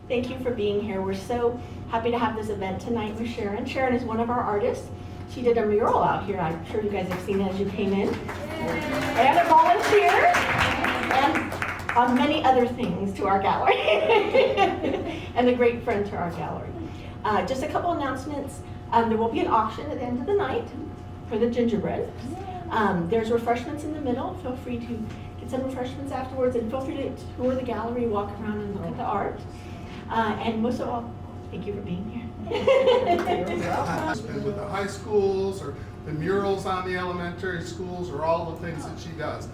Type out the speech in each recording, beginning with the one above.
Thank you for being here. We're so happy to have this event tonight with Sharon. Sharon is one of our artists. She did a mural out here. I'm sure you guys have seen it as you came in. And a volunteer. And on many other things to our gallery. And a great friend to our gallery. Just a couple announcements. There will be an auction at the end of the night for the gingerbread. There's refreshments in the middle. Feel free to get some refreshments afterwards, and feel free to tour the gallery, walk around and look at the art. And most of all, thank you for being here. It's been with the high schools or the murals on the elementary schools or all the things that she does.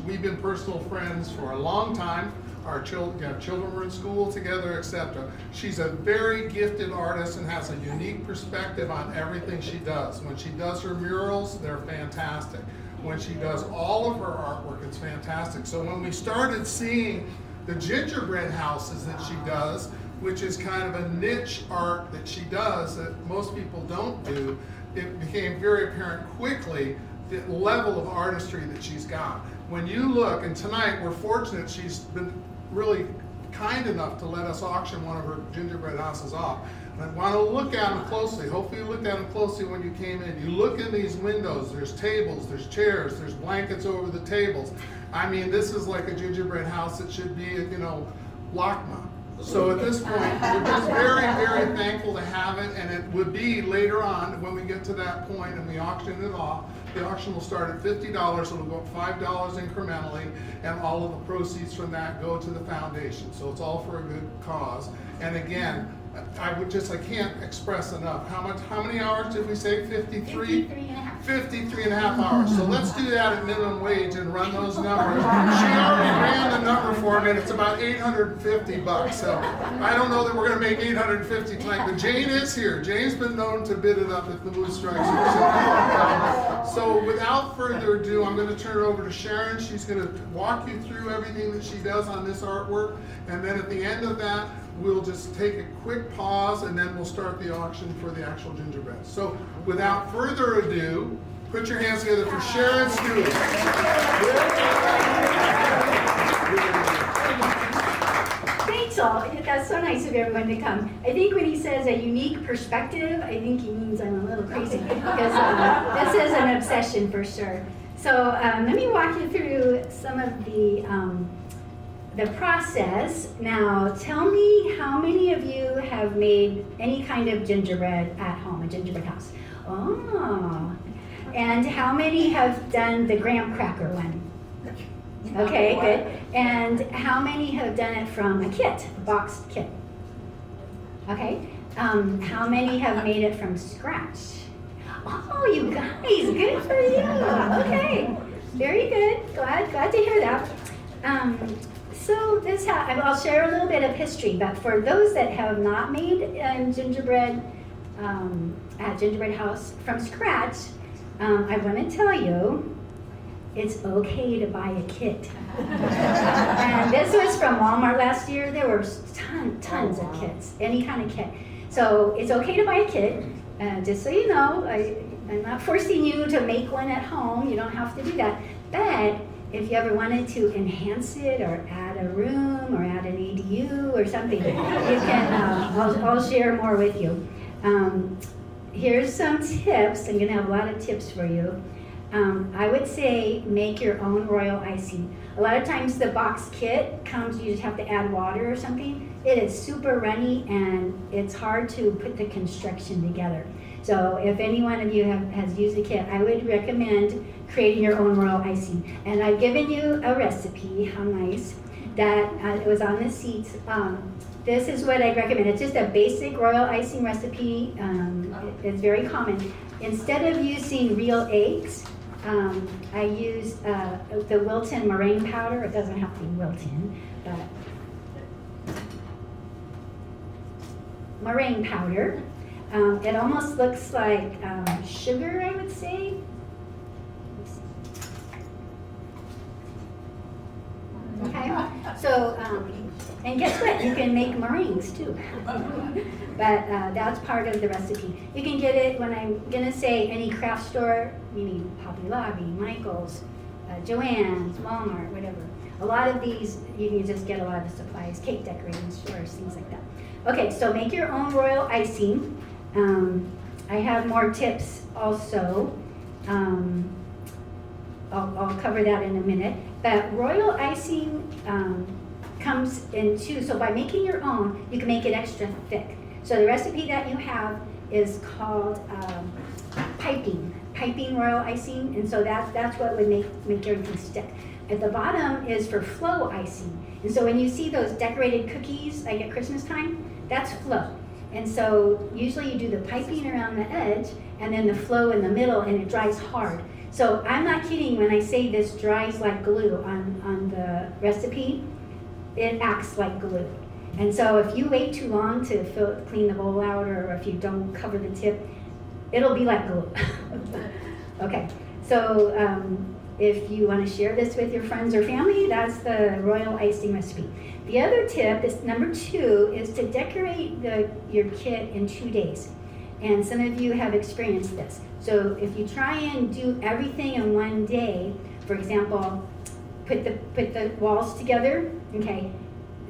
We've been personal friends for a long time. Our children were in school together, etc. She's a very gifted artist and has a unique perspective on everything she does. When she does her murals, they're fantastic. When she does all of her artwork, it's fantastic. So when we started seeing the gingerbread houses that she does, which is kind of a niche art that she does that most people don't do, it became very apparent quickly the level of artistry that she's got. When you look, and tonight we're fortunate she's been really kind enough to let us auction one of her gingerbread houses off. And I want to look at them closely. Hopefully you looked at them closely when you came in. You look in these windows, there's tables, there's chairs, there's blankets over the tables. I mean, this is like a gingerbread house that should be, LACMA. So at this point, we're just very, very thankful to have it, and it would be later on when we get to that point and we auction it off. The auction will start at $50, it'll go up $5 incrementally, and all of the proceeds from that go to the foundation. So it's all for a good cause. And again, I can't express enough. How many hours did we say? 53 and a half hours. So let's do that at minimum wage and run those numbers. She already ran the number for me, and it's about $850. So I don't know that we're going to make $850 tonight, but Jane is here. Jane's been known to bid it up if the mood strikes her. So without further ado, I'm going to turn it over to Sharon. She's going to walk you through everything that she does on this artwork, and then at the end of that, we'll just take a quick pause, and then we'll start the auction for the actual gingerbread. So without further ado, put your hands together for Sharon Stewart. Thanks all. That's so nice of everyone to come. I think when he says a unique perspective, I think he means I'm a little crazy, because this is an obsession for sure. So let me walk you through some of the process. Now, tell me how many of you have made any kind of gingerbread at home, a gingerbread house? Oh, and how many have done the graham cracker one? Okay, good. And how many have done it from a kit, a boxed kit? Okay. How many have made it from scratch? Oh, you guys, good for you. Okay, very good. Glad to hear that. So I'll share a little bit of history, but for those that have not made gingerbread at Gingerbread House from scratch, I want to tell you, it's okay to buy a kit. And this was from Walmart last year. There were tons of kits, any kind of kit. So it's okay to buy a kit. Just so you know, I'm not forcing you to make one at home. You don't have to do that. But if you ever wanted to enhance it or add a room or add an ADU or something, you can, I'll share more with you. Here's some tips. I'm gonna have a lot of tips for you. I would say make your own royal icing. A lot of times the box kit comes, you just have to add water or something. It is super runny and it's hard to put the construction together. So if any one of you has used a kit, I would recommend creating your own royal icing. And I've given you a recipe, how nice, that it was on the seats. This is what I recommend. It's just a basic royal icing recipe. It's very common. Instead of using real eggs, I use the Wilton meringue powder. It doesn't have to be Wilton, but meringue powder. It almost looks like sugar, I would say. Okay, so, and guess what? You can make meringues too. But that's part of the recipe. You can get it, when I'm gonna say any craft store, meaning Hobby Lobby, Michael's, Joann's, Walmart, whatever. a lot of these, you can just get a lot of the supplies, cake decorating stores, things like that. Okay, so make your own royal icing. I have more tips also. I'll cover that in a minute. But royal icing comes in two. So by making your own, you can make it extra thick. So the recipe that you have is called piping royal icing, and so that's what would make everything stick. At the bottom is for flow icing, and so when you see those decorated cookies like at Christmas time, that's flow. And so usually you do the piping around the edge and then the flow in the middle, and it dries hard. So I'm not kidding when I say this dries like glue on the recipe. It acts like glue. And so if you wait too long to clean the bowl out, or if you don't cover the tip, it'll be like glue. Okay, so if you want to share this with your friends or family, that's the royal icing recipe. The other tip is number 2 is to decorate your kit in 2 days. And some of you have experienced this. So if you try and do everything in one day, for example, put the walls together, okay,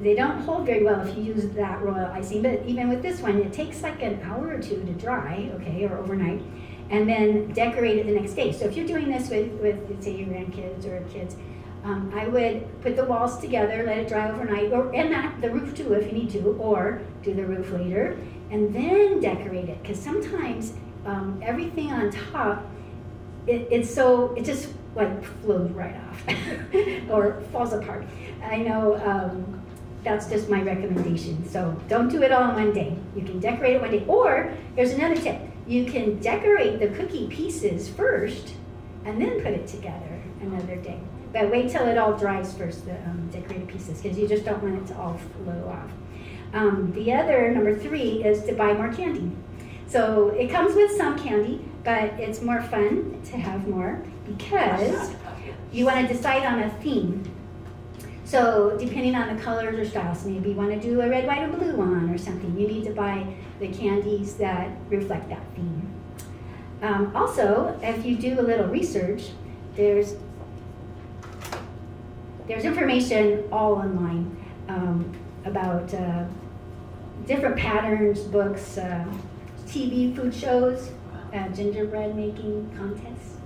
they don't hold very well if you use that royal icing, but even with this one, it takes like an hour or 2 to dry, okay, or overnight, and then decorate it the next day. So if you're doing this with say, your grandkids or kids, I would put the walls together, let it dry overnight, and the roof too if you need to, or do the roof later, and then decorate it, because sometimes everything on top, it just like flows right off or falls apart. I know that's just my recommendation. So don't do it all in one day. You can decorate it one day, or here's another tip. You can decorate the cookie pieces first and then put it together another day. But wait till it all dries first, the decorated pieces, because you just don't want it to all flow off. The other, number 3, is to buy more candy. So it comes with some candy, but it's more fun to have more because you want to decide on a theme. So depending on the colors or styles, maybe you want to do a red, white, and blue one or something. You need to buy the candies that reflect that theme. Also, if you do a little research, there's information all online about different patterns, books, TV food shows, gingerbread making contests.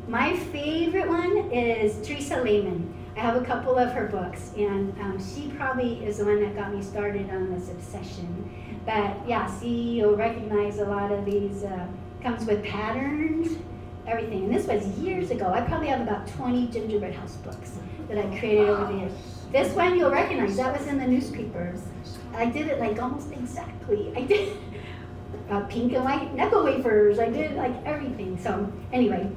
My favorite one is Teresa Lehman. I have a couple of her books, and she probably is the one that got me started on this obsession. But yeah, see, you'll recognize a lot of these, comes with patterns, everything. And this was years ago. I probably have about 20 gingerbread house books that I created over the years. This one you'll recognize, that was in the newspapers. I did it like almost exactly. I did pink and white knuckle wafers. I did like everything. So anyway,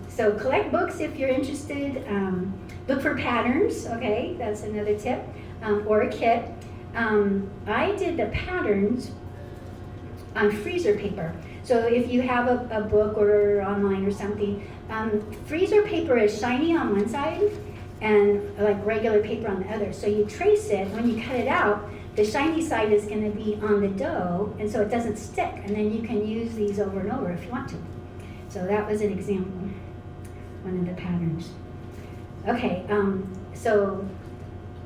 so collect books if you're interested. Look for patterns, okay, that's another tip, or a kit. I did the patterns on freezer paper. So if you have a book or online or something, freezer paper is shiny on one side and like regular paper on the other. So you trace it, when you cut it out, the shiny side is going to be on the dough, and so it doesn't stick, and then you can use these over and over if you want to. So that was an example, one of the patterns. Okay, so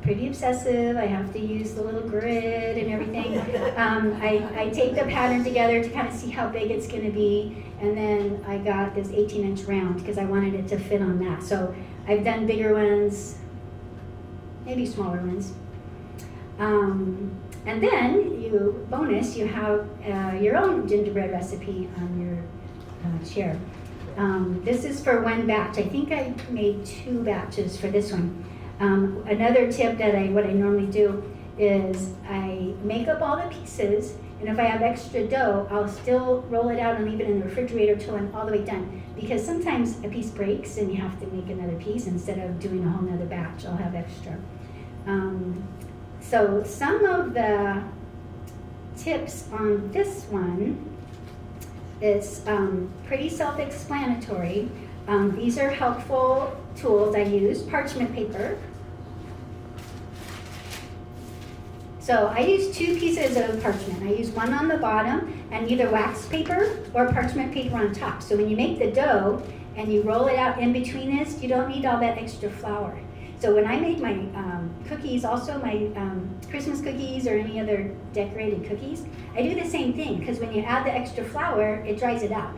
pretty obsessive. I have to use the little grid and everything. I take the pattern together to kind of see how big it's going to be, and then I got this 18-inch round because I wanted it to fit on that. So I've done bigger ones, maybe smaller ones. And then, bonus, you have your own gingerbread recipe on your chair. This is for one batch. I think I made 2 batches for this one. Another tip that what I normally do is I make up all the pieces, and if I have extra dough, I'll still roll it out and leave it in the refrigerator till I'm all the way done. Because sometimes a piece breaks and you have to make another piece instead of doing a whole nother batch. I'll have extra. So some of the tips on this one is pretty self-explanatory. These are helpful tools I use. Parchment paper. So I use 2 pieces of parchment. I use one on the bottom and either wax paper or parchment paper on top. So when you make the dough and you roll it out in between this, you don't need all that extra flour. So when I make my cookies, also my Christmas cookies or any other decorated cookies, I do the same thing, because when you add the extra flour, it dries it out.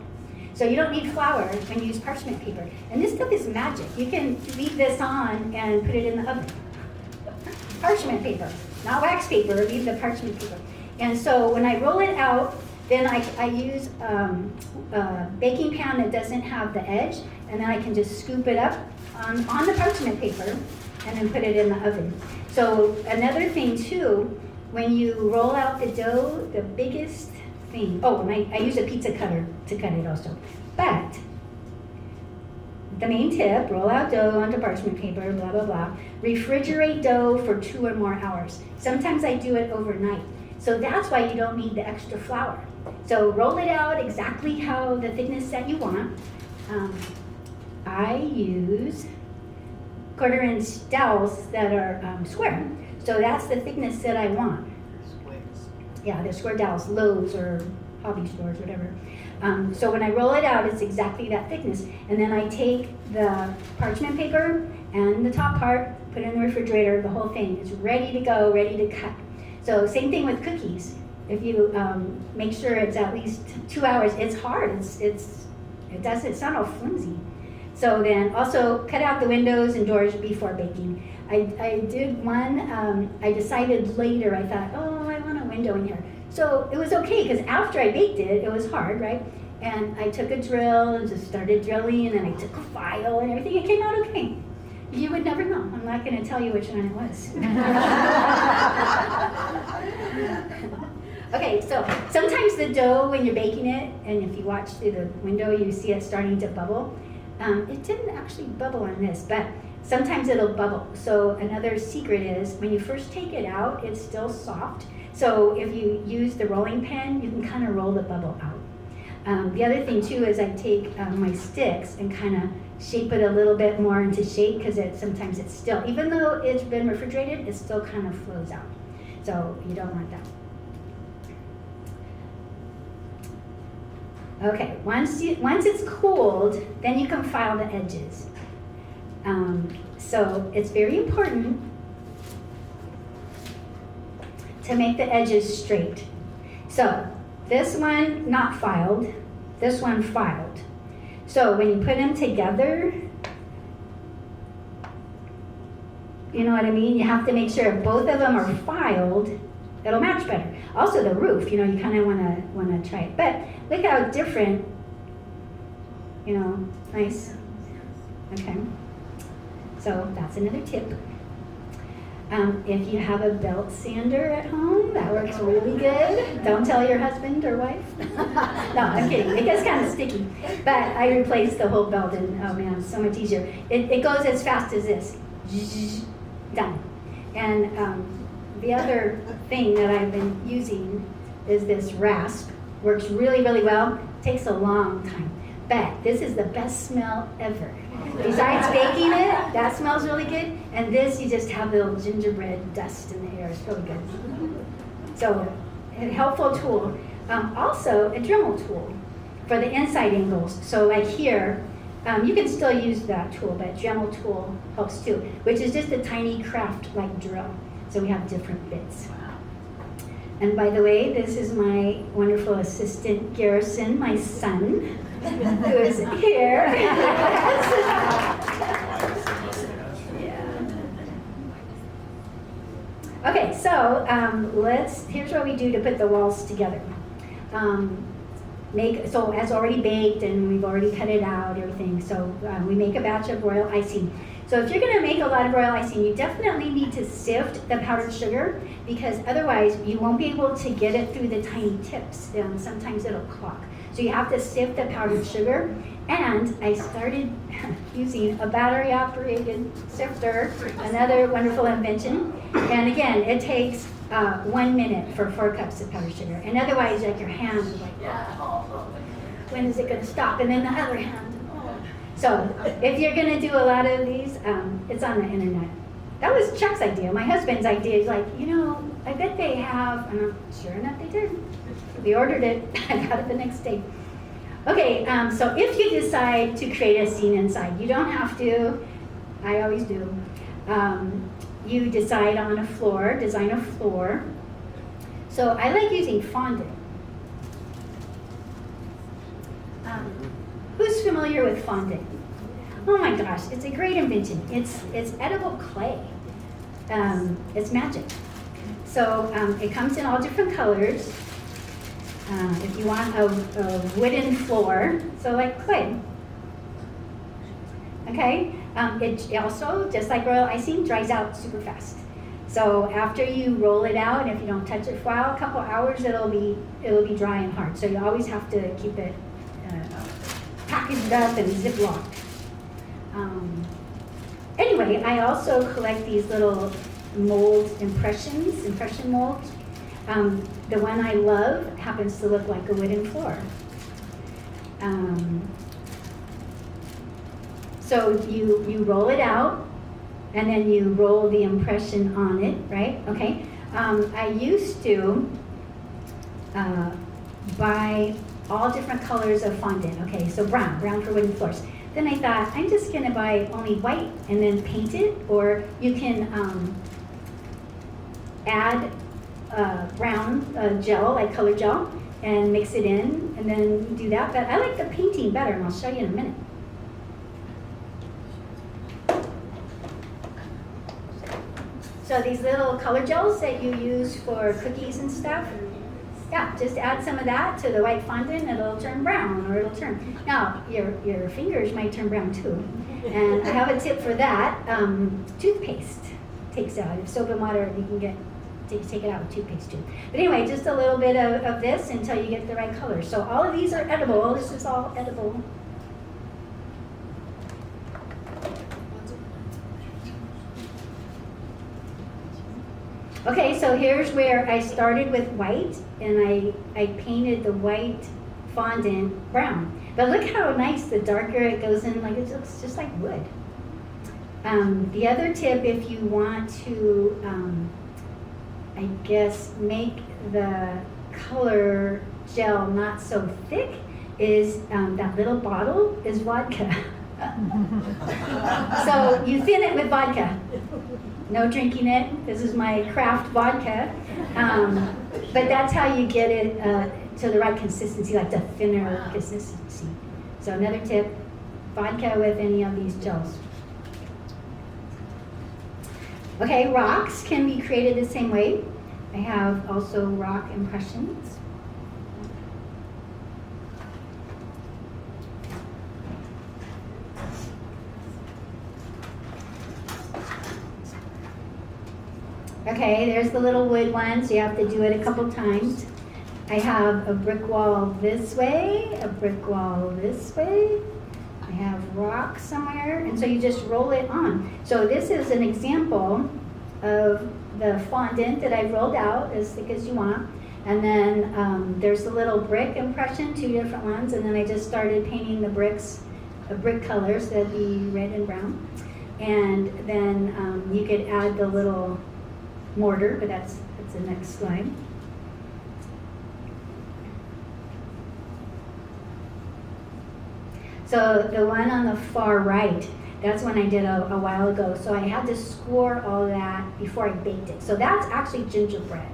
So you don't need flour when you use parchment paper. And this stuff is magic. You can leave this on and put it in the oven. Parchment paper, not wax paper, leave the parchment paper. And so when I roll it out, then I use a baking pan that doesn't have the edge, and then I can just scoop it up on the parchment paper and then put it in the oven. So another thing too, when you roll out the dough, the biggest thing, and I use a pizza cutter to cut it also. But the main tip, roll out dough onto parchment paper, blah, blah, blah. Refrigerate dough for 2 or more hours. Sometimes I do it overnight. So that's why you don't need the extra flour. So roll it out exactly how the thickness that you want. I use 1/4-inch dowels that are square. So that's the thickness that I want. Yeah, they're square dowels, Lowe's or hobby stores, whatever. So when I roll it out, it's exactly that thickness. And then I take the parchment paper and the top part, put it in the refrigerator, the whole thing is ready to go, ready to cut. So same thing with cookies. If you make sure it's at least 2 hours, it's hard, it doesn't sound all flimsy. So then also cut out the windows and doors before baking. I did one, I decided later, I thought, I want a window in here. So it was okay, because after I baked it, it was hard, right? And I took a drill and just started drilling, and then I took a file and everything, it came out okay. You would never know. I'm not going to tell you which one it was. Okay, so sometimes the dough, when you're baking it, and if you watch through the window, you see it starting to bubble. It didn't actually bubble on this, but sometimes it'll bubble. So another secret is, when you first take it out, it's still soft. So if you use the rolling pin, you can kind of roll the bubble out. The other thing too is I take my sticks and kind of shape it a little bit more into shape, because sometimes it's still, even though it's been refrigerated, it still kind of flows out. So you don't want that. Okay, once it's cooled, then you can file the edges. So it's very important to make the edges straight. So this one not filed, this one filed. So when you put them together, you know what I mean? You have to make sure both of them are filed. It'll match better. Also the roof, you kind of want to try it. But look how different, nice. Okay. So that's another tip. If you have a belt sander at home, that works really good. Don't tell your husband or wife. No, I'm kidding. It gets kind of sticky. But I replaced the whole belt, and oh man, so much easier. It goes as fast as this. Done. And the other thing that I've been using is this rasp. Works really, really well. Takes a long time. But this is the best smell ever. Besides baking it, that smells really good. And this, you just have the little gingerbread dust in the air. It's really good. So, a helpful tool. Also, a Dremel tool for the inside angles. So like here, you can still use that tool, but Dremel tool helps too, which is just a tiny craft like drill. So we have different bits. And by the way, this is my wonderful assistant, Garrison, my son, who is here. Okay, so here's what we do to put the walls together. So as already baked, and we've already cut it out, everything. So we make a batch of royal icing. So if you're gonna make a lot of royal icing, you definitely need to sift the powdered sugar, because otherwise you won't be able to get it through the tiny tips. Sometimes it'll clog. So you have to sift the powdered sugar. And I started using a battery-operated sifter, another wonderful invention. And again, it takes 1 minute for 4 cups of powdered sugar. And otherwise, like your hand is like, when is it gonna stop? And then the other hand. So if you're gonna do a lot of these, it's on the internet. That was Chuck's idea. My husband's idea is like, I bet they have, and sure enough they did. We ordered it, I got it the next day. Okay, so if you decide to create a scene inside, you don't have to, I always do. You decide on a floor, design a floor. So I like using fondant. Who's familiar with fondant? Oh my gosh, it's a great invention. It's edible clay. It's magic. So it comes in all different colors. If you want a wooden floor, so like clay. Okay, it also, just like royal icing, dries out super fast. So after you roll it out, and if you don't touch it for a while, a couple hours, it'll be dry and hard. So you always have to keep it packaged up and ziplocked. Anyway, I also collect these little impression molds. The one I love happens to look like a wooden floor. So you roll it out, and then you roll the impression on it, right? Okay. I used to buy all different colors of fondant. Okay, so brown for wooden floors. Then I thought, I'm just gonna buy only white and then paint it, or you can add brown gel, like color gel, and mix it in, and then do that. But I like the painting better, and I'll show you in a minute. So these little color gels that you use for cookies and stuff, yeah, just add some of that to the white fondant, and it'll turn brown, or it'll turn. Now, your fingers might turn brown too. And I have a tip for that. Toothpaste takes out. If soap and water, you can take it out with toothpaste too. But anyway, just a little bit of this until you get the right color. So all of these are edible. This is all edible. Okay, so here's where I started with white, and I painted the white fondant brown. But look how nice the darker it goes in, like it looks just like wood. The other tip, if you want to, I guess, make the color gel not so thick, is that little bottle is vodka. So you thin it with vodka. No drinking it. This is my craft vodka. But that's how you get it to the right consistency, like the thinner consistency. So another tip, vodka with any of these gels. Okay, rocks can be created the same way. I have also rock impressions. Okay, there's the little wood one, so you have to do it a couple times. I have a brick wall this way, a brick wall this way. I have rock somewhere, and so you just roll it on. So this is an example of the fondant that I've rolled out, as thick as you want. And then there's the little brick impression, 2 different ones, and then I just started painting the bricks, brick colors, that'd be red and brown. And then you could add the little mortar, but that's the next slide. So the one on the far right, that's one I did a while ago. So I had to score all that before I baked it. So that's actually gingerbread.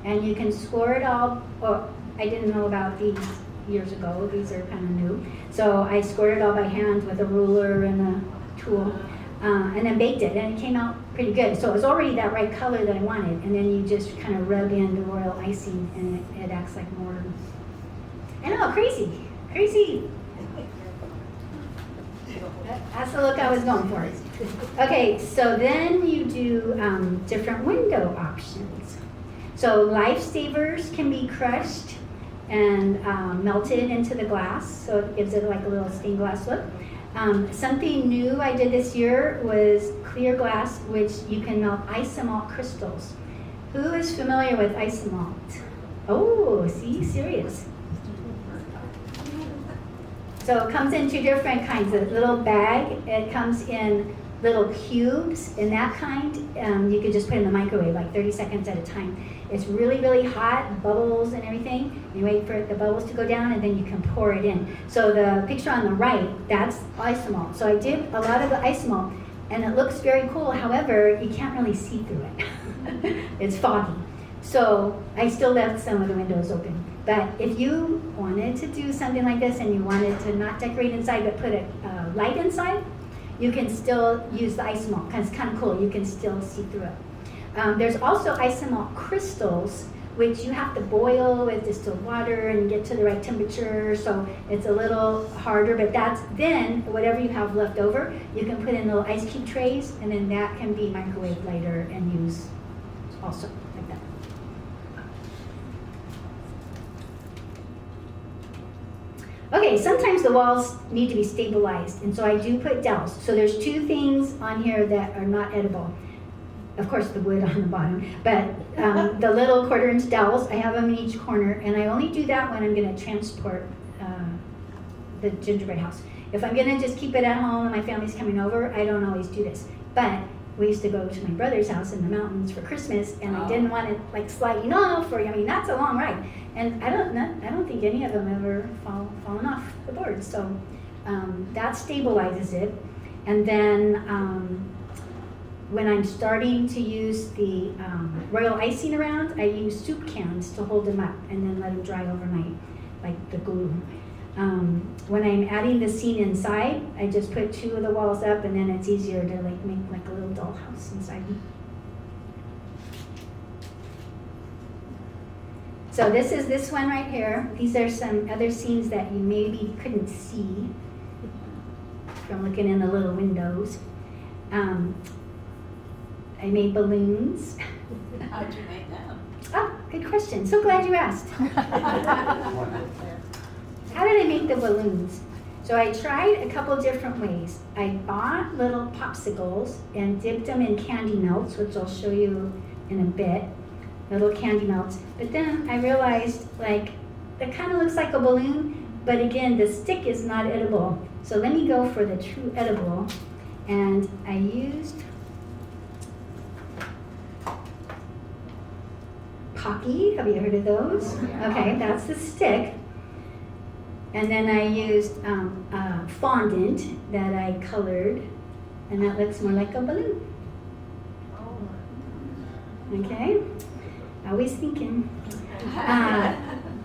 And you can score it all. Oh, I didn't know about these years ago. These are kind of new. So I scored it all by hand with a ruler and a tool. And then baked it, and it came out pretty good. So it was already that right color that I wanted, and then you just kind of rub in the royal icing, and it acts like mortar. I know, crazy. That's the look I was going for. Okay, so then you do different window options. So lifesavers can be crushed and melted into the glass, so it gives it like a little stained glass look. Something new I did this year was clear glass, which you can melt isomalt crystals. Who is familiar with isomalt? Oh, see, serious. So it comes in 2 different kinds. A little bag, it comes in little cubes in that kind, you could just put in the microwave like 30 seconds at a time. It's really, really hot, bubbles and everything. You wait for the bubbles to go down and then you can pour it in. So the picture on the right, that's isomalt. So I did a lot of the isomalt and it looks very cool. However, you can't really see through it. It's foggy. So I still left some of the windows open. But if you wanted to do something like this and you wanted to not decorate inside but put a light inside, you can still use the isomalt because it's kind of cool. You can still see through it. There's also isomalt crystals, which you have to boil with distilled water and get to the right temperature, so it's a little harder, but that's then whatever you have left over, you can put in little ice cube trays, and then that can be microwaved later and used also like that. Okay, sometimes the walls need to be stabilized, and so I do put dowels. So there's two things on here that are not edible. Of course, the wood on the bottom, but the little 1/4-inch dowels, I have them in each corner, and I only do that when I'm going to transport the gingerbread house. If I'm going to just keep it at home and my family's coming over, I don't always do this. But we used to go to my brother's house in the mountains for Christmas, and I didn't want it like sliding off, or I mean that's a long ride, and I don't think any of them ever fallen off the board. So that stabilizes it, and then. When I'm starting to use the royal icing around, I use soup cans to hold them up and then let them dry overnight, like the glue. When I'm adding the scene inside, I just put 2 of the walls up, and then it's easier to like make like a little dollhouse inside. So this is this one right here. These are some other scenes that you maybe couldn't see from looking in the little windows. I made balloons. How'd you make them? Oh, good question. So glad you asked. How did I make the balloons? So I tried a couple different ways. I bought little popsicles and dipped them in candy melts, which I'll show you in a bit, little candy melts. But then I realized, like, that kind of looks like a balloon, but again, the stick is not edible. So let me go for the true edible. And I used Pocky, have you heard of those? Okay, that's the stick. And then I used fondant that I colored, and that looks more like a balloon. Okay, always thinking.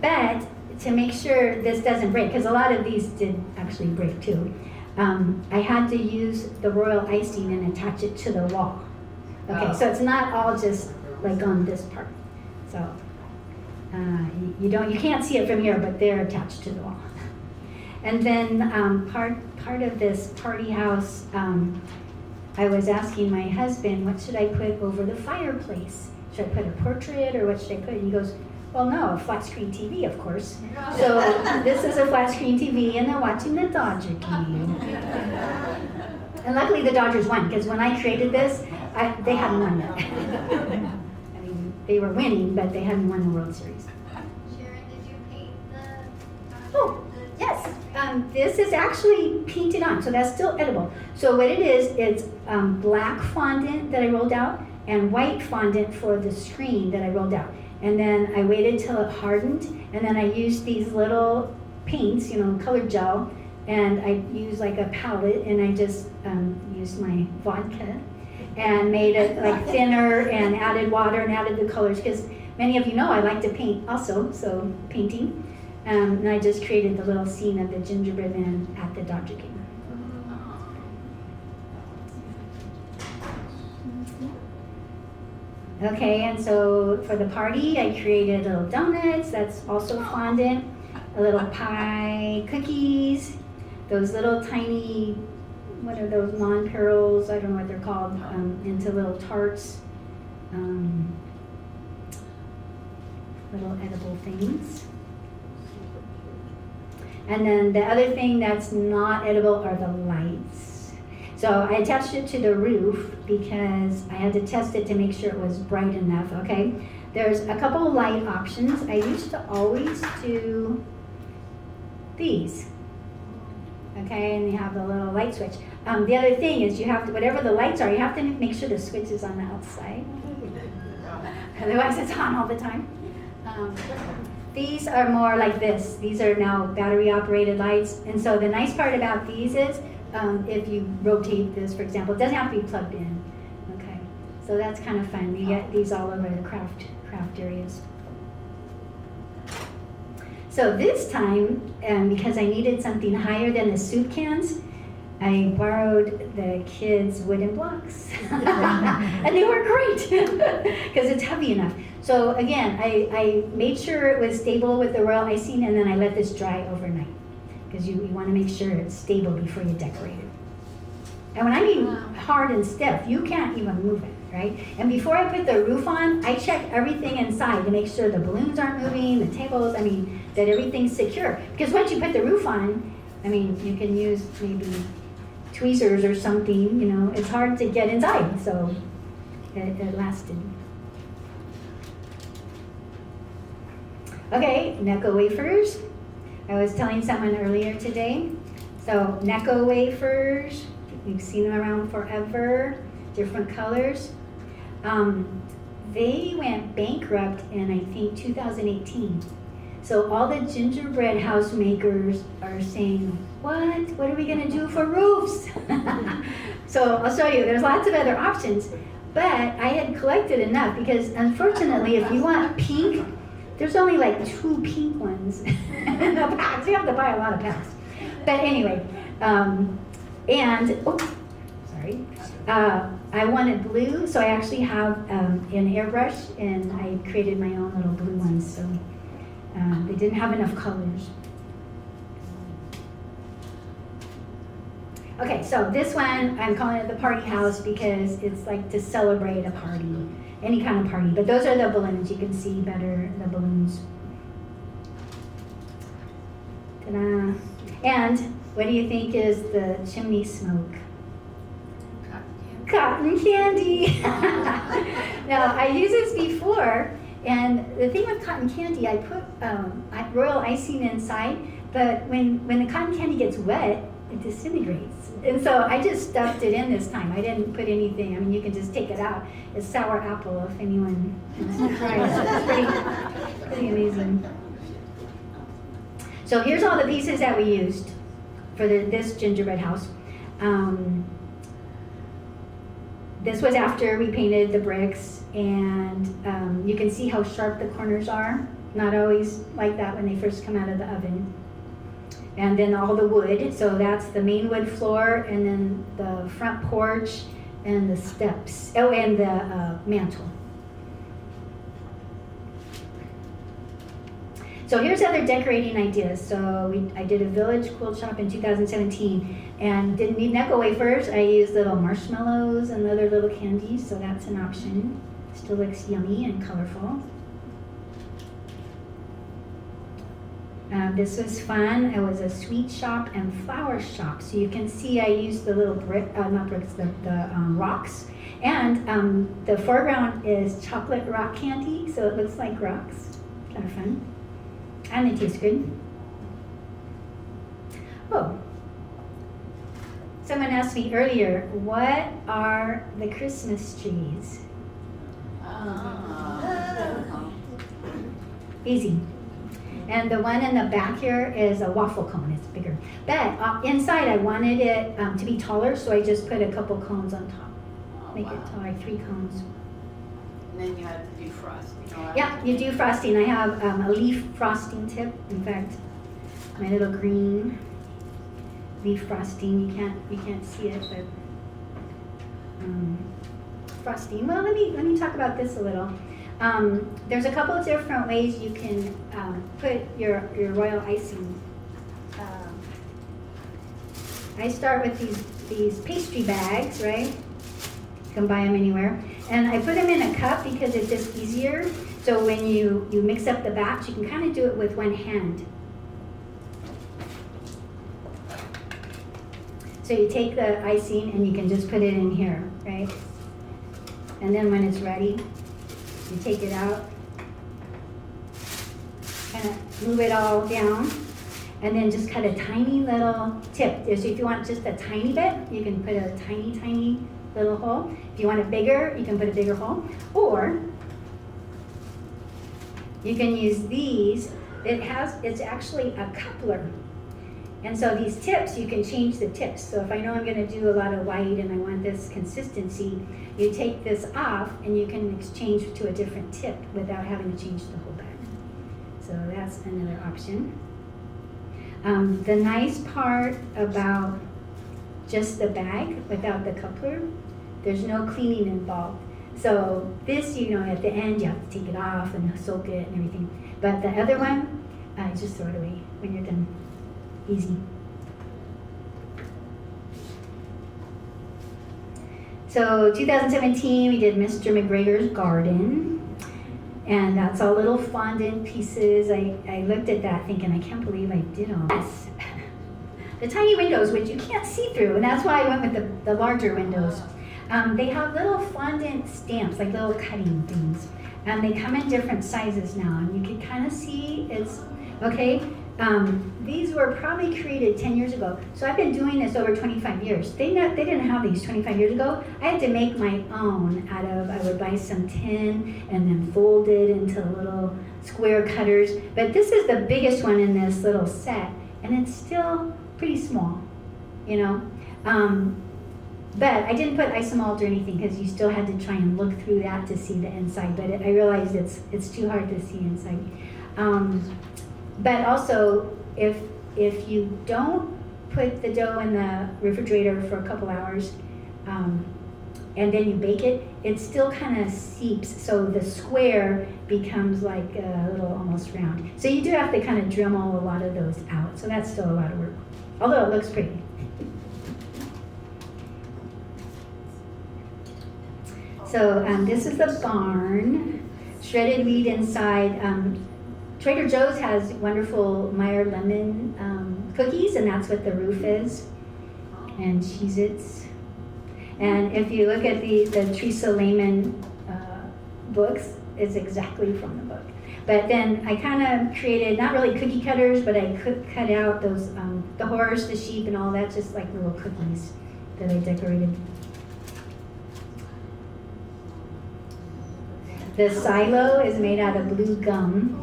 But to make sure this doesn't break, because a lot of these did actually break too, I had to use the royal icing and attach it to the wall. Okay, so it's not all just like on this part. So you can't see it from here, but they're attached to the wall. And then part of this party house, I was asking my husband, what should I put over the fireplace? Should I put a portrait, or what should I put? And he goes, well, no, a flat screen TV, of course. So this is a flat screen TV, and they're watching the Dodger game. And luckily the Dodgers won, because when I created this, they hadn't won yet. They were winning, but they hadn't won the World Series. Sharon, did you paint the? Oh, yes. This is actually painted on, so that's still edible. So what it is, it's black fondant that I rolled out and white fondant for the screen that I rolled out. And then I waited till it hardened, and then I used these little paints, colored gel, and I used like a palette, and I just used my vodka and made it like thinner and added water and added the colors, because many of you know I like to paint also, so painting. And I just created the little scene of the gingerbread man at the Dodger game. Okay, and so for the party, I created little donuts, that's also fondant, a little pie, cookies, those little tiny, what are those, non-pearls, I don't know what they're called, into little tarts, little edible things. And then the other thing that's not edible are the lights. So I attached it to the roof because I had to test it to make sure it was bright enough, okay? There's a couple of light options. I used to always do these. Okay, and you have the little light switch. The other thing is you have to, whatever the lights are, you have to make sure the switch is on the outside. Otherwise it's on all the time. These are more like this. These are now battery operated lights. And so the nice part about these is if you rotate this, for example, it doesn't have to be plugged in. Okay, so that's kind of fun. You get these all over the craft areas. So this time, because I needed something higher than the soup cans, I borrowed the kids' wooden blocks. And they were great because it's heavy enough. So again, I made sure it was stable with the royal icing, and then I let this dry overnight because you want to make sure it's stable before you decorate it. And when I mean hard and stiff, you can't even move it, right? And before I put the roof on, I check everything inside to make sure the balloons aren't moving, the tables, that everything's secure. Because once you put the roof on, you can use maybe tweezers or something, it's hard to get inside, so it lasted. Okay, Necco wafers. I was telling someone earlier today. So Necco wafers, we've seen them around forever, different colors. They went bankrupt in, I think, 2018. So all the gingerbread house makers are saying, what are we gonna do for roofs? So I'll show you, there's lots of other options, but I had collected enough because unfortunately, if you want pink, there's only like 2 pink ones in the packs. You have to buy a lot of packs. But anyway, I wanted blue, so I actually have an airbrush, and I created my own little blue ones. So they didn't have enough colors. Okay, so this one, I'm calling it the party house because it's like to celebrate a party, any kind of party. But those are the balloons. You can see better the balloons. Ta-da. And what do you think is the chimney smoke? Cotton candy. Now, I used this before, and the thing with cotton candy, I put royal icing inside, but when the cotton candy gets wet, it disintegrates. And so I just stuffed it in this time. I didn't put anything. You can just take it out. It's sour apple if anyone wants to try it. It's pretty amazing. So here's all the pieces that we used for this gingerbread house. This was after we painted the bricks, and you can see how sharp the corners are. Not always like that when they first come out of the oven. And then all the wood, so that's the main wood floor, and then the front porch, and the steps, and the mantle. So here's other decorating ideas. So I did a village quilt shop in 2017, and didn't need Necco wafers. I used little marshmallows and other little candies, so that's an option. Still looks yummy and colorful. This was fun. It was a sweet shop and flower shop. So you can see I used the little rocks. And the foreground is chocolate rock candy, so it looks like rocks. Kind of fun. And it tastes good. Oh, someone asked me earlier, what are the Christmas trees? Easy. And the one in the back here is a waffle cone. It's bigger. But inside I wanted it to be taller, so I just put a couple cones on top. Make it taller, 3 cones. And then you have to do frosting. Yeah, you do frosting. I have a leaf frosting tip. In fact, my little green leaf frosting. You can't see it, but frosting. Well, let me talk about this a little. There's a couple of different ways you can put your royal icing. I start with these pastry bags, right? You can buy them anywhere. And I put them in a cup because it's just easier. So when you mix up the batch, you can kind of do it with one hand. So you take the icing and you can just put it in here, right? And then when it's ready, you take it out, kind of move it all down. and then just cut a tiny little tip. So if you want just a tiny bit, you can put a tiny, tiny little hole. If you want it bigger, you can put a bigger hole. Or you can use these. It's actually a coupler. And so these tips, you can change the tips. So if I know I'm gonna do a lot of white and I want this consistency, you take this off and you can exchange to a different tip without having to change the whole bag. So that's another option. The nice part about just the bag without the coupler, there's no cleaning involved. So this, at the end, you have to take it off and soak it and everything. But the other one, just throw it away when you're done. Easy. So 2017, we did Mr. McGregor's garden. And that's all little fondant pieces. I looked at that thinking, I can't believe I did all this. The tiny windows, which you can't see through, and that's why I went with the larger windows. They have little fondant stamps, like little cutting things. And they come in different sizes now, and you can kind of see it's, okay? These were probably created 10 years ago. So I've been doing this over 25 years. They didn't have these 25 years ago. I had to make my own out of, I would buy some tin and then fold it into little square cutters. But this is the biggest one in this little set, and it's still pretty small, But I didn't put isomalt or anything because you still had to try and look through that to see the inside. But I realized it's too hard to see inside. But also, if you don't put the dough in the refrigerator for a couple hours, and then you bake it, it still kind of seeps, so the square becomes like a little almost round. So you do have to kind of Dremel a lot of those out. So that's still a lot of work, although it looks pretty. So this is the barn, shredded wheat inside. Trader Joe's has wonderful Meyer lemon cookies, and that's what the roof is, and Cheez-Its. And if you look at the Teresa Lehman books, it's exactly from the book. But then I kind of created, not really cookie cutters, but I cut out those, the horse, the sheep, and all that, just like little cookies that I decorated. The silo is made out of blue gum.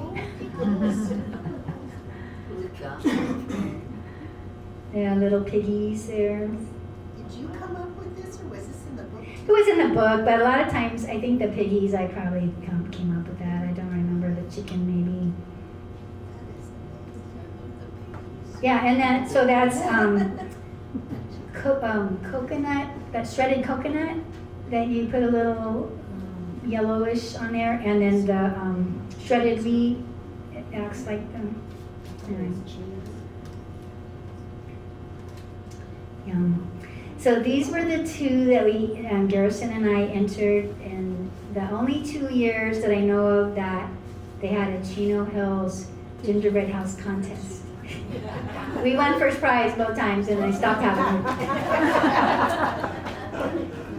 Yeah, little piggies there. Did you come up with this, or was this in the book? It was in the book, but a lot of times I think the piggies, I probably came up with that. I don't remember the chicken, maybe. Yeah, and then so that's coconut, that shredded coconut that you put a little yellowish on there, and then the shredded wheat. It acts like them. So these were the two that we, Garrison and I entered in the only 2 years that I know of that they had a Chino Hills Gingerbread House contest. We won first prize both times, and I stopped having it.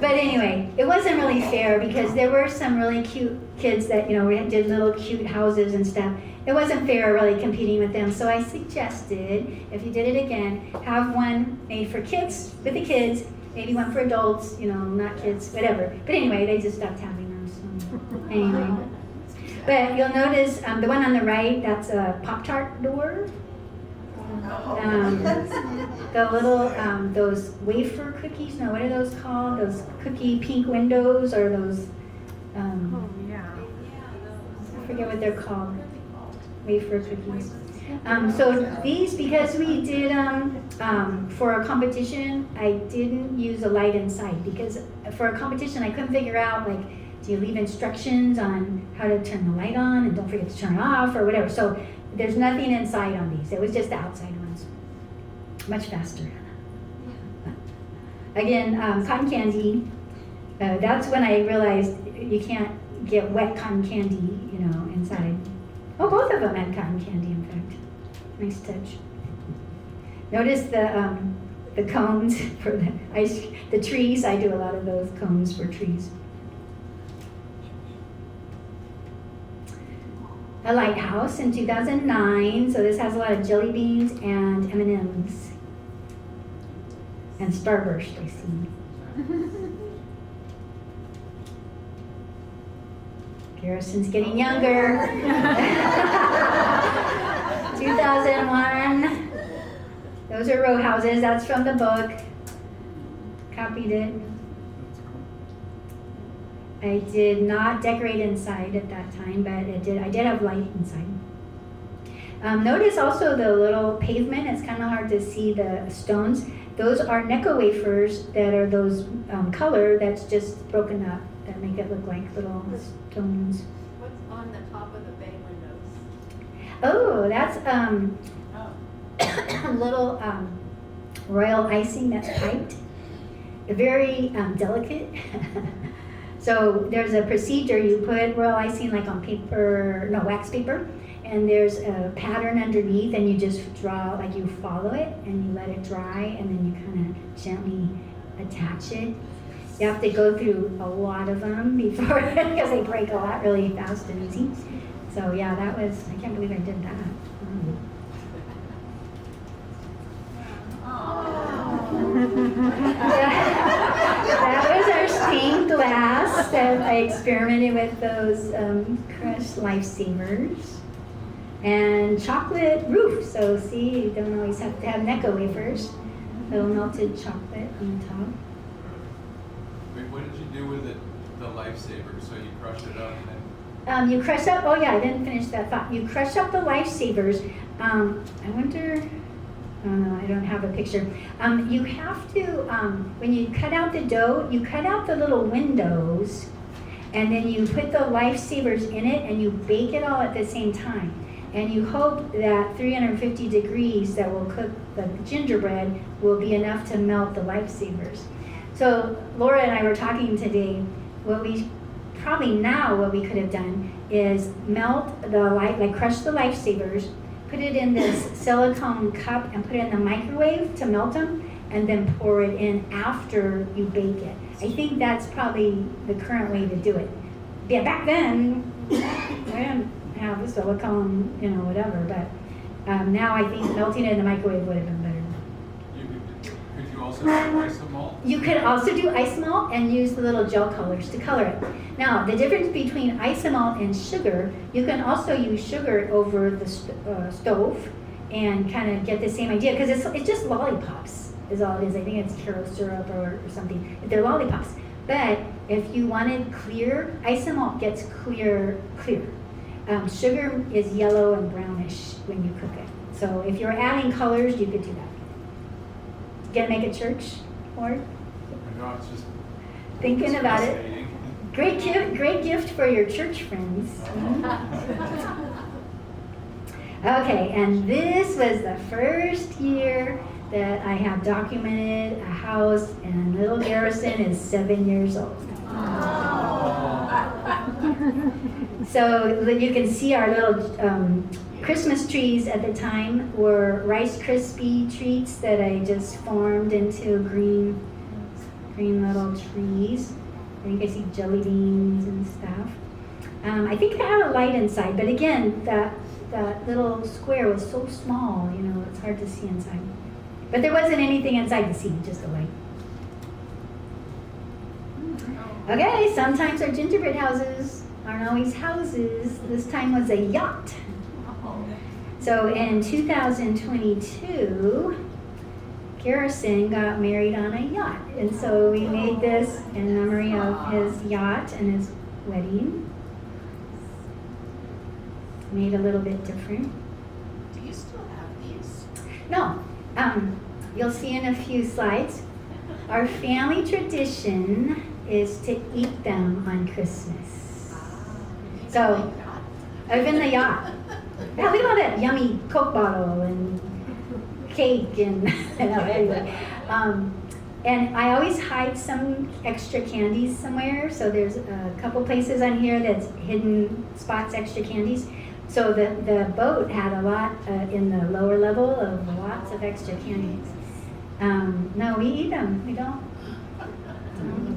But anyway, it wasn't really fair because there were some really cute kids that, we did little cute houses and stuff. It wasn't fair really competing with them. So I suggested, if you did it again, have one made for kids, with the kids, maybe one for adults, not kids, whatever. But anyway, they just stopped having them. So anyway. But you'll notice the one on the right, that's a Pop-Tart door. The little, those wafer cookies, no, what are those called? Those cookie pink windows, or those, I forget what they're called, wafer cookies. So these, because we did for a competition, I didn't use a light inside, because for a competition I couldn't figure out, like, do you leave instructions on how to turn the light on and don't forget to turn it off or whatever. So there's nothing inside on these. It was just the outside ones. Much faster. Again, cotton candy. That's when I realized you can't get wet cotton candy, inside. Oh, both of them had cotton candy, in fact. Nice touch. Notice the cones for the trees. I do a lot of those cones for trees. a lighthouse in 2009. So this has a lot of jelly beans and M&Ms. And Starburst, I see. Garrison's getting younger. 2001. Those are row houses. That's from the book. Copied it. I did not decorate inside at that time, but I did have light inside. Notice also the little pavement. It's kind of hard to see the stones. Those are Necco wafers that are those color that's just broken up that make it look like little stones. What's on the top of the bay windows? Oh, that's a little royal icing that's piped. Very delicate. So there's a procedure. You put royal icing like on paper, no, wax paper, and there's a pattern underneath, and you just draw, like you follow it, and you let it dry, and then you kind of gently attach it. You have to go through a lot of them before, because they break a lot really fast and easy. So yeah, that was, I can't believe I did that. That was our stained glass that I experimented with those crushed lifesavers. And chocolate roof. So see, you don't always have to have Necco wafers. Little melted chocolate on the top. Wait, what did you do with it, the lifesaver? So you crushed it up and then? You crush up, oh yeah, I didn't finish that thought. You crush up the lifesavers. I wonder, oh no, I don't have a picture. You have to, when you cut out the dough, you cut out the little windows, and then you put the lifesavers in it, and you bake it all at the same time. And you hope that 350 degrees that will cook the gingerbread will be enough to melt the lifesavers. So Laura and I were talking today, what we could have done is melt crush the lifesavers, put it in this silicone cup and put it in the microwave to melt them, and then pour it in after you bake it. I think that's probably the current way to do it. Yeah, back then, we didn't have the silicone, whatever, but now I think melting it in the microwave would have been better. Could you also do isomalt? You could also do isomalt and use the little gel colors to color it. Now, the difference between isomalt and sugar, you can also use sugar over the stove and kind of get the same idea, because it's just lollipops is all it is. I think it's carob syrup or something. They're lollipops. But if you wanted clear, isomalt gets clear. Sugar is yellow and brownish when you cook it. So if you're adding colors, you could do that. Gonna make a church, Lord? No, it's just Thinking about it. fascinating. Great gift for your church friends. Okay, and this was the first year that I have documented a house, and little Garrison is 7 years old. So you can see our little Christmas trees at the time were Rice Krispie treats that I just formed into green little trees. You can see jelly beans and stuff. I think it had a light inside, but again, that little square was so small, it's hard to see inside. But there wasn't anything inside to see, just a light. Okay, sometimes our gingerbread houses aren't always houses. This time was a yacht. So in 2022, Garrison got married on a yacht. And so we made this in memory of his yacht and his wedding. Made a little bit different. Do you still have these? No, you'll see in a few slides. Our family tradition is to eat them on Christmas. So, even the yacht. Yeah, look at all that yummy Coke bottle and cake and anyway. And I always hide some extra candies somewhere. So there's a couple places on here that's hidden spots, extra candies. So the boat had a lot in the lower level of lots of extra candies. No, we eat them. We don't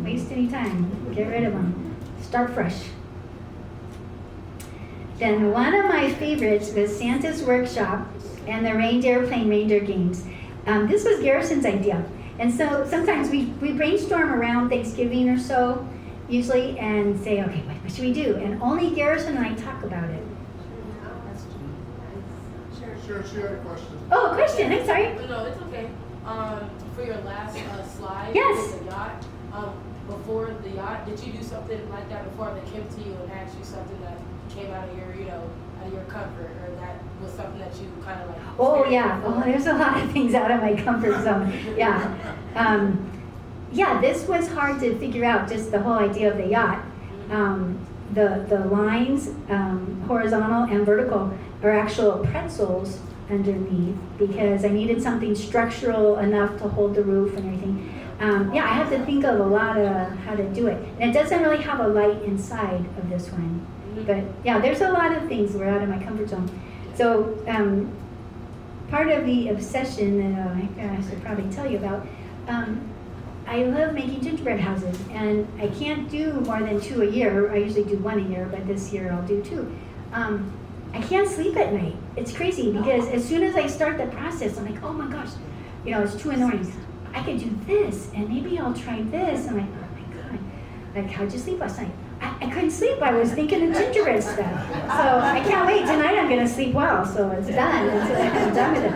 waste any time. Get rid of them. Start fresh. then one of my favorites was Santa's Workshop and the reindeer playing reindeer games. This was Garrison's idea. And so sometimes we brainstorm around Thanksgiving or so, usually, and say, okay, what should we do? And only Garrison and I talk about it. Sure, she had a question. Oh, a question, I'm sorry. No, it's okay. For your last slide, Yes. with the yacht, before the yacht, did you do something like that before that came to you and asked you something that came out of your, out of your comfort, or that was something that you kind of like? Oh, yeah. Oh, there's a lot of things out of my comfort zone. Yeah. Yeah, this was hard to figure out, just the whole idea of the yacht. The lines, horizontal and vertical, are actual pretzels underneath because I needed something structural enough to hold the roof and everything. Yeah, I have to think of a lot of how to do it. And it doesn't really have a light inside of this one. But yeah, there's a lot of things that were out of my comfort zone. So part of the obsession that I should probably tell you about, I love making gingerbread houses, and I can't do more than 2 a year. I usually do 1 a year, but this year I'll do 2. I can't sleep at night. It's crazy because as soon as I start the process, I'm like, oh my gosh, it's 2 in the morning. I could do this, and maybe I'll try this. I'm like, oh my God, like, how'd you sleep last night? I couldn't sleep. I was thinking of gingerbread stuff. So I can't wait. Tonight I'm going to sleep well, so it's done. I'm done with it.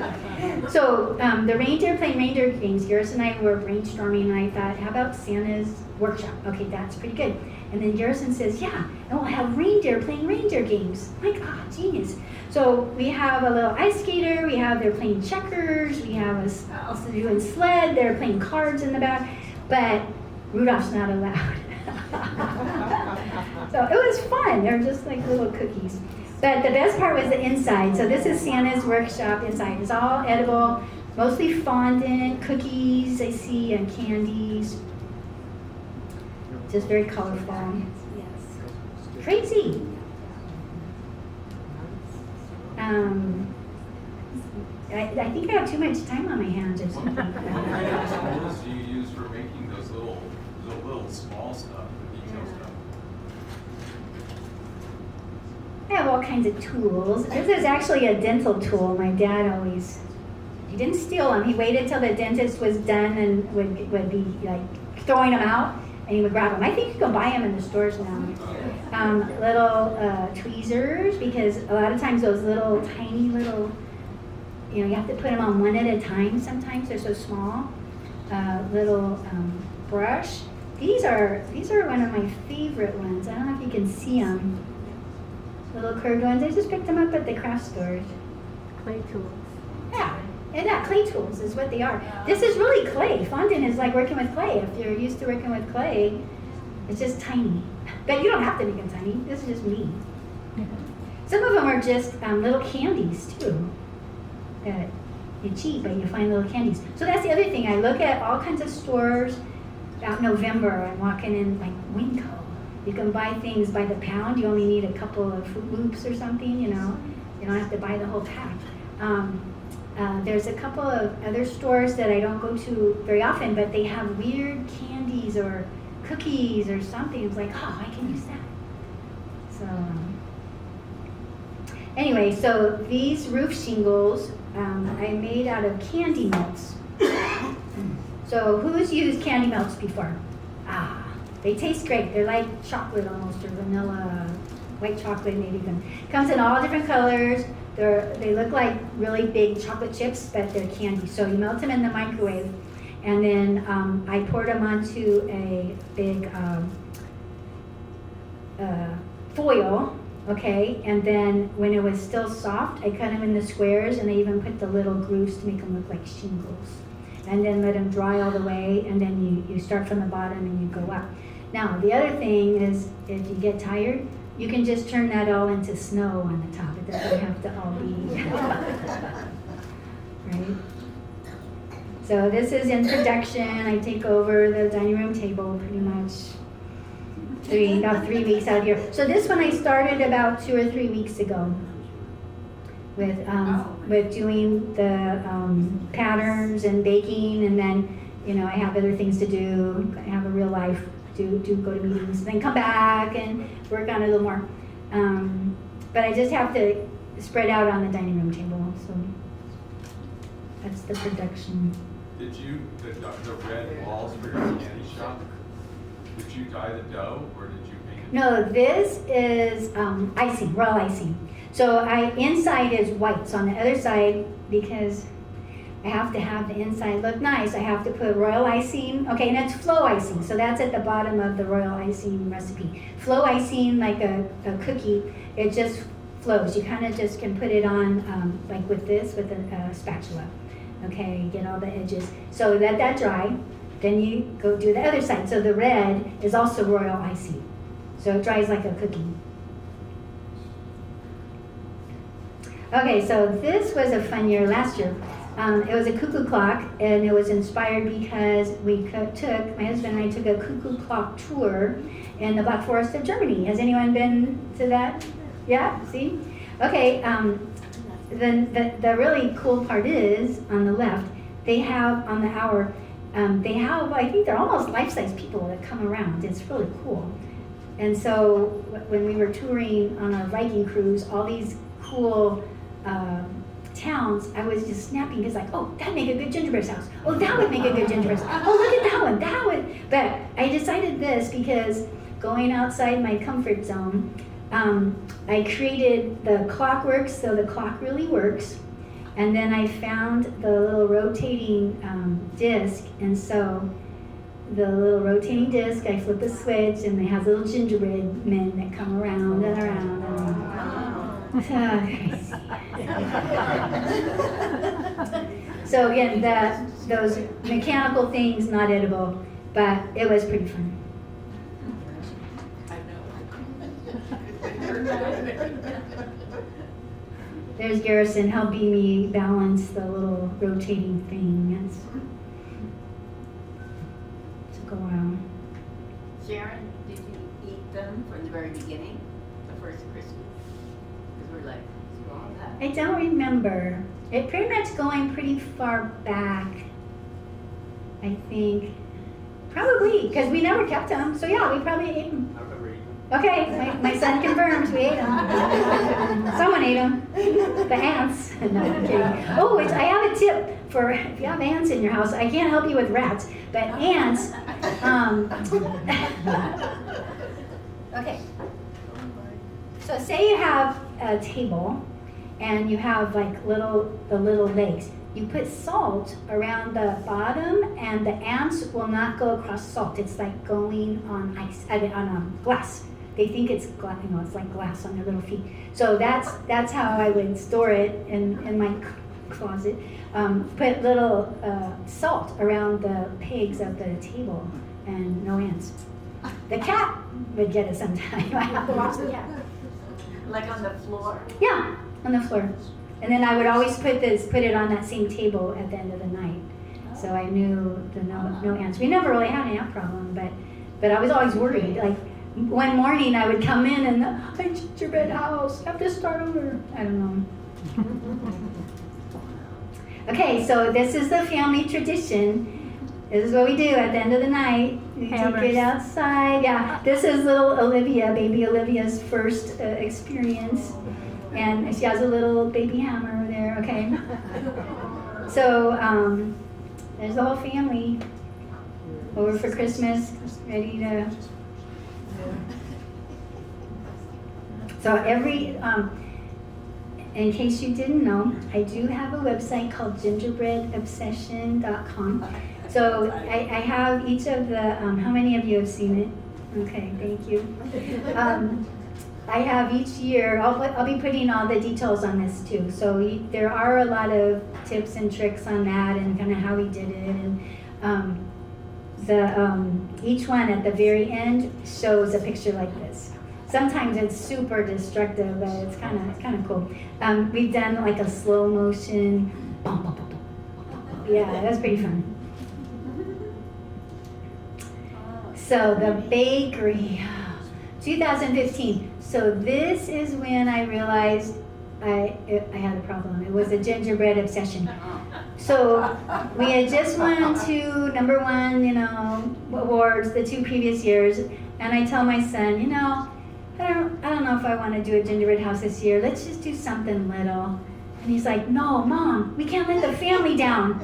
So the reindeer playing reindeer games, Garrison and I were brainstorming, and I thought, how about Santa's Workshop? Okay, that's pretty good. And then Garrison says, yeah, and we'll have reindeer playing reindeer games. I'm like, ah, genius. So we have a little ice skater, they're playing checkers, we have also doing sled, they're playing cards in the back, but Rudolph's not allowed. So it was fun. They're just like little cookies. But the best part was the inside. So this is Santa's Workshop inside. It's all edible, mostly fondant, cookies I see, and candies. Just very colorful. Yes. Crazy. I think I have too much time on my hands or something. What kind of tools do you use for making those little small stuff, the detail stuff? I have all kinds of tools. This is actually a dental tool. My dad he didn't steal them. He waited till the dentist was done and would be like throwing them out, and he would grab them. I think you can buy them in the stores now. Little tweezers, because a lot of times those little tiny little, you have to put them on one at a time. Sometimes they're so small. Little brush. These are one of my favorite ones. I don't know if you can see them. Little curved ones. I just picked them up at the craft stores. Clay tools. Yeah, and clay tools is what they are. This is really clay. Fondant is like working with clay. If you're used to working with clay, it's just tiny. But you don't have to make them tiny. This is just me. Some of them are just little candies too. That you cheap, but you find little candies. So that's the other thing. I look at all kinds of stores. About November, I'm walking in like Winco. You can buy things by the pound. You only need a couple of Fruit Loops or something, You don't have to buy the whole pack. There's a couple of other stores that I don't go to very often, but they have weird candies or cookies or something. It's like, oh, I can use that. So anyway, so these roof shingles I made out of candy melts. So who's used candy melts before? They taste great. They're like chocolate almost, or vanilla, white chocolate maybe even. Comes in all different colors. They look like really big chocolate chips, but they're candy. So you melt them in the microwave, and then I poured them onto a big foil, okay? And then when it was still soft, I cut them into squares, and I even put the little grooves to make them look like shingles. And then let them dry all the way, and then you start from the bottom and you go up. Now, the other thing is, if you get tired, you can just turn that all into snow on the top. It doesn't have to all be, right? So this is in production. I take over the dining room table pretty much about 3 weeks out here. So this one I started about 2 or 3 weeks ago with doing the patterns and baking, and then I have other things to do. I have a real life, go to meetings, then come back and work on it a little more. but I just have to spread out on the dining room table, so that's the production. Did you, the red walls for your candy shop, did you dye the dough or did you paint it? No, this is icing, royal icing. So inside is white, so on the other side, because I have to have the inside look nice, I have to put royal icing. Okay, and it's flow icing, so that's at the bottom of the royal icing recipe. Flow icing, like a cookie, it just flows. You kind of just can put it on like with this, with a spatula. Okay, get all the edges. So let that dry, then you go do the other side. So the red is also royal icing. So it dries like a cookie. Okay, so this was a fun year last year. It was a cuckoo clock, and it was inspired because my husband and I took a cuckoo clock tour in the Black Forest of Germany. Has anyone been to that? Yeah, see? Okay, the really cool part is, on the left, they have, on the hour, they have, I think they're almost life-size people that come around. It's really cool. And so when we were touring on our Viking cruise, all these cool towns, I was just snapping because like, oh, that'd make a good gingerbread house. Oh, that would make a good gingerbread house. Oh, look at that one, that would. But I decided this because going outside my comfort zone, I created the clockwork so the clock really works. And then I found the little rotating disc, and so the little rotating disc, I flip a switch, and it has little gingerbread men that come around and around. So again, those mechanical things, not edible, but it was pretty fun. There's Garrison helping me balance the little rotating thing. Took a while. Sharon, did you eat them from the very beginning, the first Christmas? Because we're like, through all that. I don't remember. It pretty much going pretty far back, I think. Probably, because we never kept them. So yeah, we probably ate them. I remember eating. Okay, my son confirms we ate them. Someone ate them. The ants. No, I'm kidding. Oh, I have a tip for if you have ants in your house. I can't help you with rats, but ants. Okay. So say you have a table, and you have like the little legs. You put salt around the bottom, and the ants will not go across salt. It's like going on ice, on glass. They think it's glass, it's like glass on their little feet. So that's how I would store it in my closet. Put little salt around the pegs of the table, and no ants. The cat would get it sometime. I have to watch the cat. Like on the floor? Yeah, on the floor. And then I would always put it on that same table at the end of the night. So I knew no ants. We never really had an ant problem, but I was always worried. Like one morning I would come in and my gingerbread house, have to start over. I don't know. Okay, so this is the family tradition. This is what we do at the end of the night. We take it outside. Yeah, this is little Olivia, baby Olivia's first experience. And she has a little baby hammer there, okay? So there's the whole family over for Christmas, ready to. So in case you didn't know, I do have a website called gingerbreadobsession.com. So I have each of the, how many of you have seen it? Okay, thank you. I have each year, I'll be putting all the details on this too. So there are a lot of tips and tricks on that and kind of how we did it. And each one at the very end shows a picture like this. Sometimes it's super destructive, but it's kind of cool. We've done like a slow motion. Yeah, that's pretty fun. So the bakery, 2015. So this is when I realized I had a problem. It was a gingerbread obsession. So we had just won 2 number 1, awards the 2 previous years, and I tell my son, I don't know if I want to do a gingerbread house this year. Let's just do something little. And he's like, no, Mom, we can't let the family down.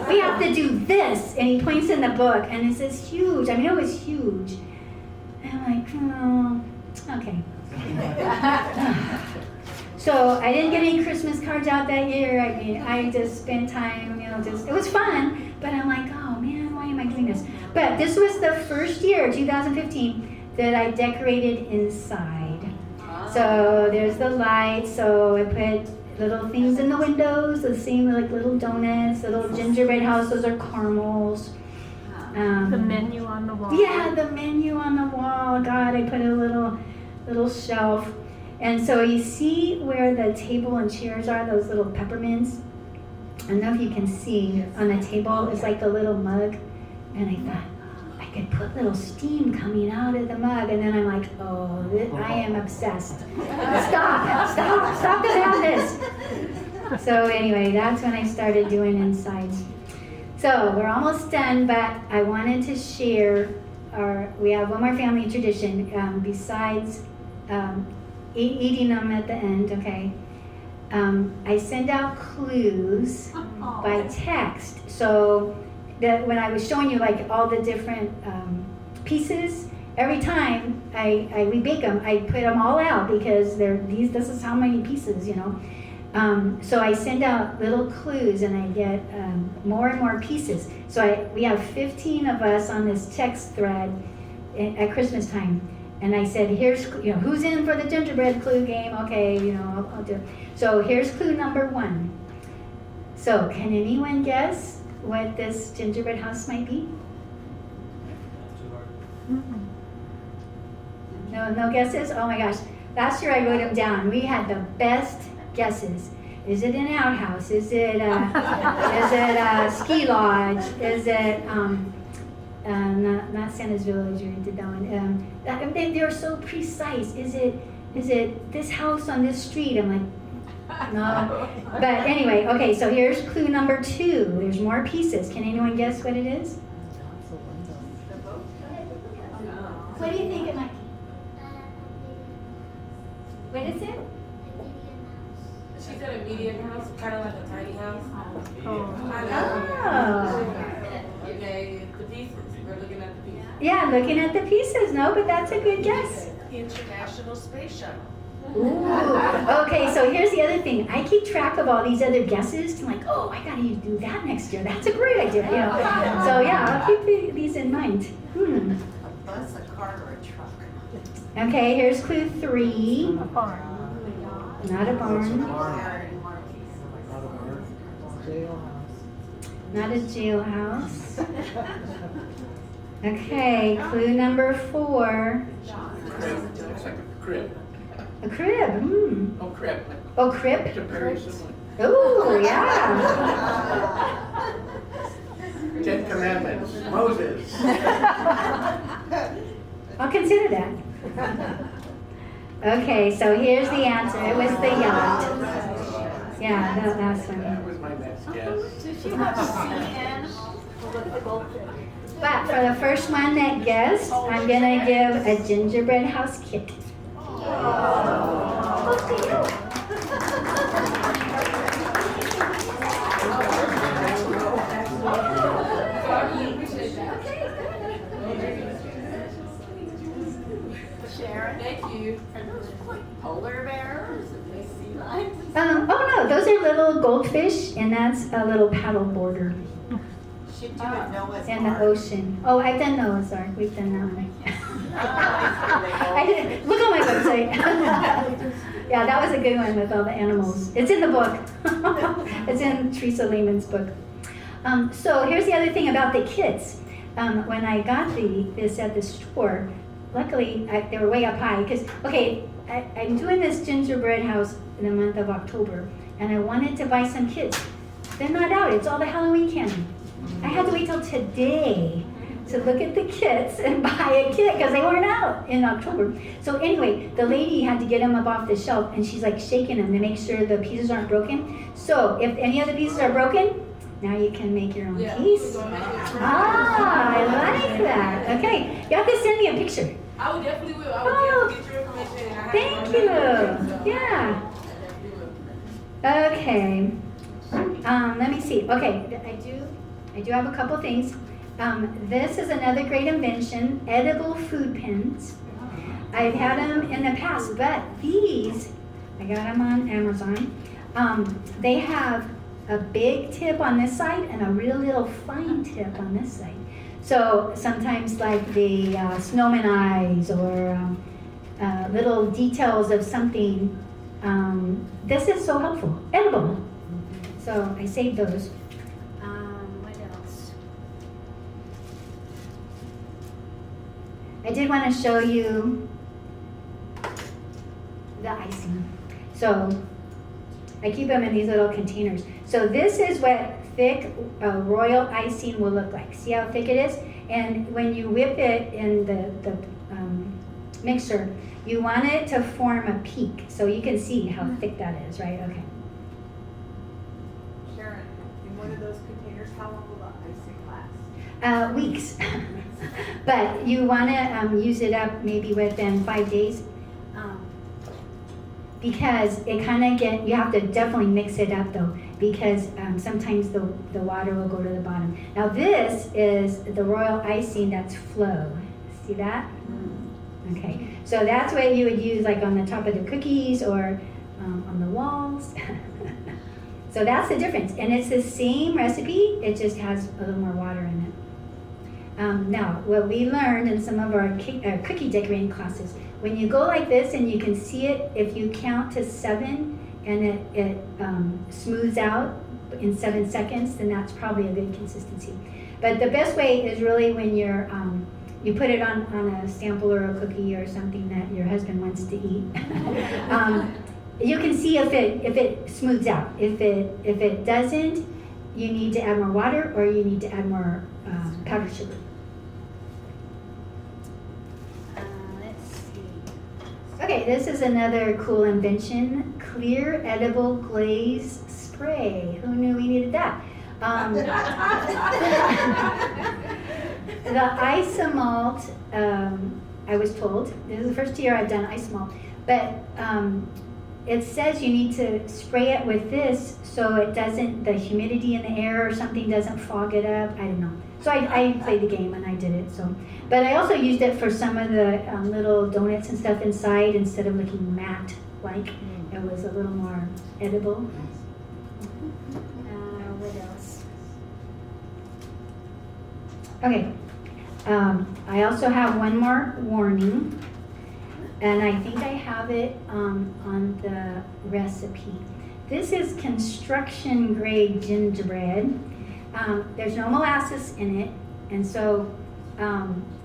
We have to do this. And he points in the book, and it says huge. I mean, it was huge. And I'm like, oh, okay. So I didn't get any Christmas cards out that year. I mean, I just spent time, it was fun. But I'm like, oh man, why am I doing this? But this was the first year, 2015, that I decorated inside. So there's the lights. So I put little things in the windows, the same like little donuts, little gingerbread house, those are caramels. The menu on the wall. Yeah, the menu on the wall. God, I put a little shelf. And so you see where the table and chairs are, those little peppermints? I don't know if you can see on the table, it's like the little mug. And I thought, I could put little steam coming out of the mug. And then I'm like, oh, I am obsessed. Stop about this. So anyway, that's when I started doing insides. So we're almost done, but I wanted to share we have one more family tradition besides eating them at the end, okay? I send out clues by text. So that when I was showing you like all the different pieces, every time we bake them, I put them all out because this is how many pieces, So I send out little clues and I get more and more pieces. So we have 15 of us on this text thread at Christmas time. And I said, here's, who's in for the gingerbread clue game? Okay, I'll do it. So here's clue number 1. So can anyone guess what this gingerbread house might be? No guesses? Oh my gosh. Last year I wrote them down. We had the best guesses. Is it an outhouse? Is it a ski lodge? Is it not Santa's Village? You did that one. They're so precise. Is it this house on this street? I'm like, no. But anyway, okay. So here's clue number 2. There's more pieces. Can anyone guess what it is? What do you think it might be? What is it? She said a medium house, kind of like a tiny house. Oh. Okay, the pieces. We're looking at the pieces. Yeah, looking at the pieces. No, but that's a good guess. International Space Shuttle. Ooh. Okay, so here's the other thing. I keep track of all these other guesses. I'm like, oh, I gotta do that next year. That's a great idea. So yeah, I'll keep these in mind. A bus, a car, or a truck? Okay, here's clue 3. A barn. Not a barn. Not a jailhouse. Okay, clue number 4. Looks like a crib. A crib. Oh, crib. Oh, crib? Very similar. Oh, yeah. 10 Commandments. Moses. I'll consider that. Okay, so here's the answer. It was the yacht. Yeah, that last one. That was my next guess. Did she have a sea animal? But for the first one that guessed, I'm gonna give a gingerbread house kit. Sharon, Thank you. are those like polar bears and they sea lions? Oh no, those are little goldfish, and that's a little paddle boarder Should do a Noah's in the Ark. ocean. Oh, I've done Noah's Ark. We've done that one. I did. Look on my website. Yeah, that was a good one with all the animals. It's in the book. It's in Teresa Lehman's book. So here's the other thing about the kits. When I got this at the store, luckily they were way up high because, okay, I'm doing this gingerbread house in the month of October, and I wanted to buy some kits. They're not out. It's all the Halloween candy. I had to wait till today to look at the kits and buy a kit because they weren't out in October. So anyway, the lady had to get them up off the shelf, and she's like shaking them to make sure the pieces aren't broken. So if any of the pieces are broken, now you can make your own piece. Ah, I like that. Okay, you have to send me a picture. I would definitely will. I would definitely get your information. And I have Thank your you. number, so Yeah. I definitely will. Okay. Let me see. Okay, I do have a couple things. This is another great invention, edible food pens. I've had them in the past, but these, I got them on Amazon. They have a big tip on this side and a real little fine tip on this side. So sometimes like the snowman eyes or little details of something, this is so helpful, edible. So I saved those. What else? I did want to show you the icing. So I keep them in these little containers. So this is what thick royal icing will look like. See how thick it is? And when you whip it in the mixer, you want it to form a peak. So you can see how thick that is, right? Okay. Sharon, in one of those containers, how long will the icing last? Weeks. But you want to use it up maybe within 5 days. Because it kind of you have to definitely mix it up though, because sometimes the water will go to the bottom. Now this is the royal icing that's flow. See that? Okay, so that's what you would use like on the top of the cookies or on the walls. So that's the difference. And it's the same recipe, it just has a little more water in it. Now, what we learned in some of our cookie decorating classes, when you go like this and you can see it, if you count to 7 and it smooths out in 7 seconds, then that's probably a good consistency. But the best way is really when you put it on a sample or a cookie or something that your husband wants to eat. You can see if it smooths out. If it doesn't, you need to add more water or you need to add more powdered sugar. Okay, this is another cool invention, clear edible glaze spray. Who knew we needed that? The isomalt, I was told, this is the first year I've done isomalt, but it says you need to spray it with this so it doesn't, the humidity in the air or something doesn't fog it up. I don't know. So I played the game and I did it. So, but I also used it for some of the little donuts and stuff inside instead of looking matte like. It was a little more edible. What else? Okay. I also have one more warning, and I think I have it on the recipe. This is construction grade gingerbread. There's no molasses in it, and so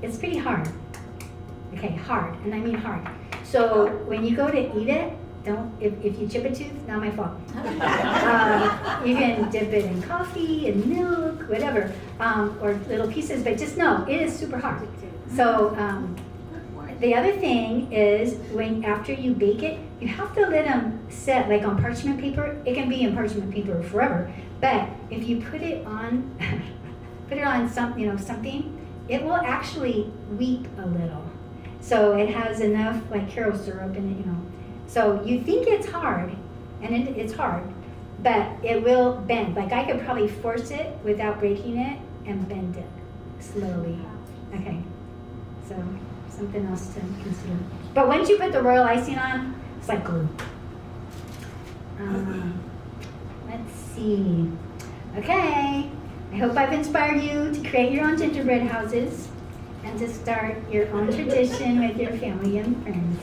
it's pretty hard. Okay, hard, and I mean hard. So when you go to eat it, if you chip a tooth, not my fault. You can dip it in coffee and milk, whatever, or little pieces, but just know it is super hard. So the other thing is after you bake it, you have to let them set like on parchment paper. It can be in parchment paper forever, but if you put it on, something, it will actually weep a little. So it has enough like carob syrup in it, So you think it's hard, and it's hard, but it will bend. Like I could probably force it without breaking it and bend it slowly. Okay, so something else to consider. But once you put the royal icing on, it's like glue. Let's see. Okay, I hope I've inspired you to create your own gingerbread houses and to start your own tradition with your family and friends.